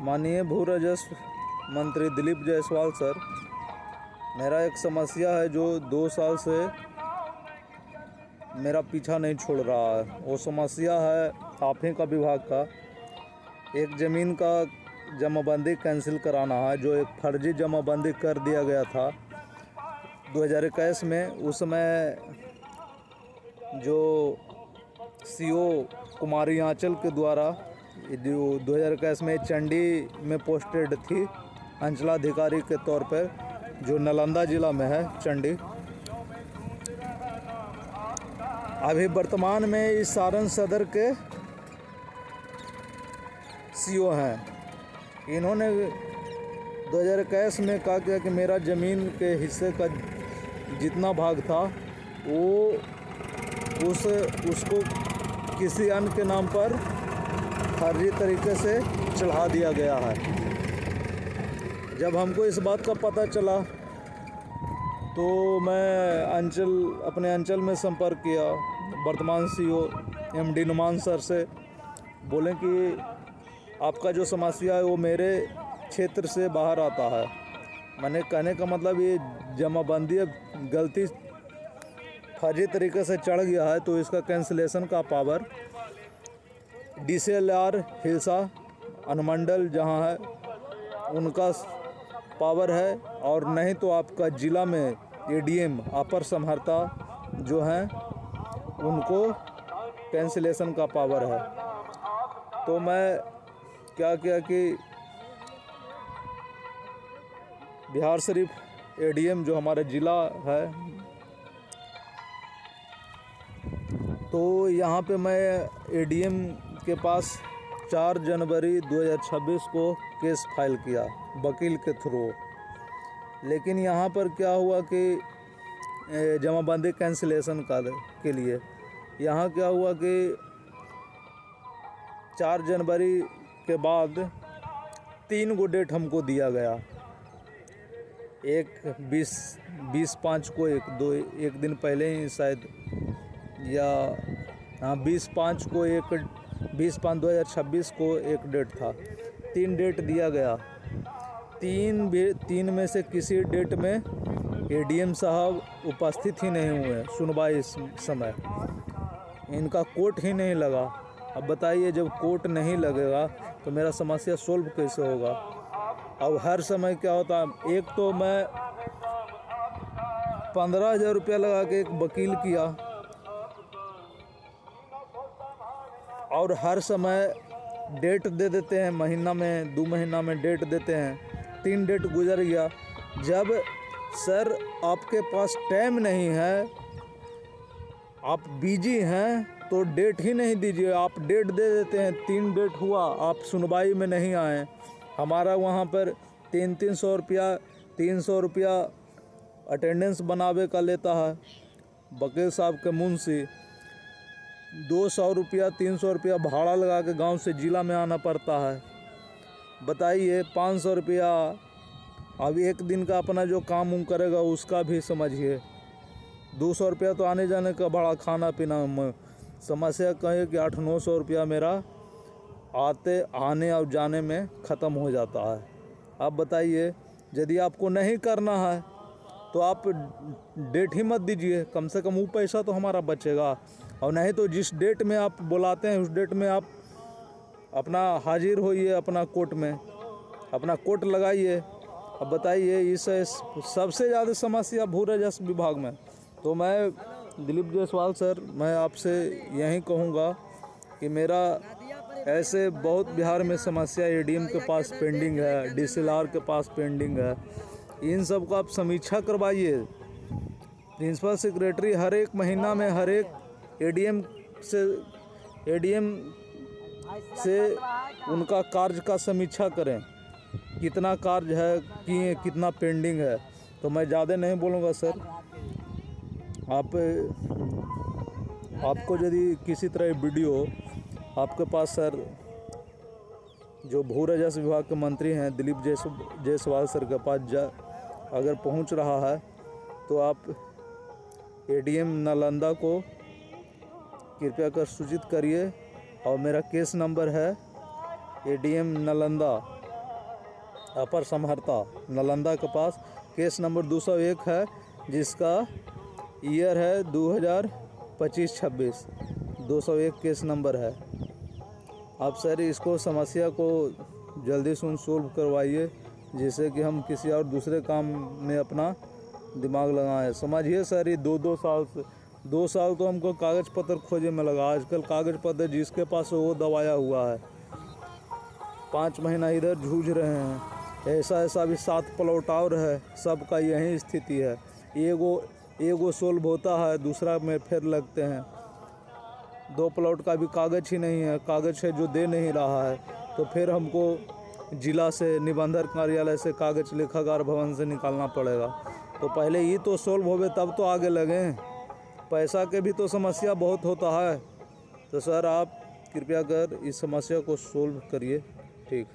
माननीय भू राजस्व मंत्री दिलीप जायसवाल सर, मेरा एक समस्या है जो 2 साल से मेरा पीछा नहीं छोड़ रहा है। वो समस्या है आप ही का विभाग का। एक ज़मीन का जमाबंदी कैंसिल कराना है, जो एक फर्जी जमाबंदी कर दिया गया था 2021 में। उस समय जो सीओ कुमारी आंचल के द्वारा जो 2021 में चंडी में पोस्टेड थी अंचलाधिकारी के तौर पर, जो नालंदा ज़िला में है चंडी। अभी वर्तमान में इस सारण सदर के सीओ हैं। इन्होंने 2021 में कहा गया कि मेरा ज़मीन के हिस्से का जितना भाग था वो उसको किसी अन्य के नाम पर फर्जी तरीके से चढ़ा दिया गया है। जब हमको इस बात का पता चला तो मैं अपने अंचल में संपर्क किया, वर्तमान सीओ एमडी नुमान सर से। बोले कि आपका जो समस्या है वो मेरे क्षेत्र से बाहर आता है। मैंने कहने का मतलब ये जमाबंदी गलती फर्जी तरीके से चढ़ गया है, तो इसका कैंसिलेशन का पावर DCLR हिलसा अनुमंडल जहां है उनका पावर है, और नहीं तो आपका ज़िला में ADM अपर समहर्ता जो हैं उनको कैंसिलेशन का पावर है। तो मैं क्या किया कि बिहार शरीफ ADM जो हमारा ज़िला है, तो यहाँ पे मैं ADM के पास 4 जनवरी 2026 को केस फाइल किया वकील के थ्रू। लेकिन यहाँ पर क्या हुआ कि जमाबंदी कैंसिलेशन के लिए यहाँ क्या हुआ कि 4 जनवरी के बाद 3 गो डेट हमको दिया गया। एक 20/5 को, एक दिन पहले ही शायद, या हाँ 20/5 को, 20/5/2026 को एक डेट था। 3 डेट दिया गया। 3 में से किसी डेट में ADM साहब उपस्थित ही नहीं हुए सुनवाई इस समय। इनका कोर्ट ही नहीं लगा। अब बताइए, जब कोर्ट नहीं लगेगा तो मेरा समस्या सोल्व कैसे होगा। अब हर समय क्या होता है, एक तो मैं 15,000 रुपया लगा के एक वकील किया, और हर समय डेट दे देते हैं, महीना में 2 महीना में डेट देते हैं। 3 डेट गुजर गया। जब सर आपके पास टाइम नहीं है, आप बिजी हैं, तो डेट ही नहीं दीजिए। आप डेट दे देते हैं, 3 डेट हुआ, आप सुनवाई में नहीं आए। हमारा वहाँ पर 300 रुपया अटेंडेंस बनावे का लेता है वकील साहब के मुंशी। 200 रुपया 300 रुपया भाड़ा लगा के गांव से ज़िला में आना पड़ता है। बताइए 500 रुपया। अब एक दिन का अपना जो काम करेगा उसका भी समझिए। 200 रुपया तो आने जाने का भाड़ा, खाना पीना में। समस्या कहे कि 800-900 रुपया मेरा आने और जाने में ख़त्म हो जाता है। आप बताइए, यदि आपको नहीं करना है तो आप डेट ही मत दीजिए, कम से कम वो पैसा तो हमारा बचेगा। और नहीं तो जिस डेट में आप बुलाते हैं उस डेट में आप अपना हाजिर होइए, अपना कोर्ट में अपना कोर्ट लगाइए। अब बताइए, इस सबसे ज़्यादा समस्या भू राजस्व विभाग में। तो मैं दिलीप जायसवाल सर, मैं आपसे यही कहूँगा कि मेरा ऐसे बहुत बिहार में समस्या ADM के पास पेंडिंग है, DCLR के पास पेंडिंग है। इन सब का आप समीक्षा करवाइए। प्रिंसिपल सेक्रेटरी हर एक महीना में हर एक ADM से उनका कार्य का समीक्षा करें, कितना कार्य है, कितना पेंडिंग है। तो मैं ज़्यादा नहीं बोलूँगा सर। आपको यदि किसी तरह वीडियो आपके पास सर, जो भू राजस्व विभाग के मंत्री हैं दिलीप जायसवाल सर के पास अगर पहुंच रहा है, तो आप ADM नालंदा को कृपया कर सूचित करिए। और मेरा केस नंबर है ADM नालंदा अपर समहर्ता नालंदा के पास। केस नंबर 201 है, जिसका ईयर है 2025-26। 201 केस नंबर है। आप सर इसको समस्या को जल्दी से सोल्व करवाइए, जिससे कि हम किसी और दूसरे काम में अपना दिमाग लगाएं। समझिए सर, ये 2 साल तो हमको कागज़ पत्र खोजे में लगा। आजकल कागज़ पत्र जिसके पास है वो दबाया हुआ है। 5 महीना इधर जूझ रहे हैं। ऐसा भी 7 प्लॉट और है, सबका यही स्थिति है। एगो सोल्व होता है, दूसरा में फिर लगते हैं। 2 प्लॉट का भी कागज़ ही नहीं है, कागज़ है जो दे नहीं रहा है। तो फिर हमको जिला से, निबंधन कार्यालय से कागज़ लेखागार भवन से निकालना पड़ेगा। तो पहले ये तो सोल्व होवे तब तो आगे लगें। पैसा के भी तो समस्या बहुत होता है। तो सर आप कृपया कर इस समस्या को सोल्व करिए। ठीक।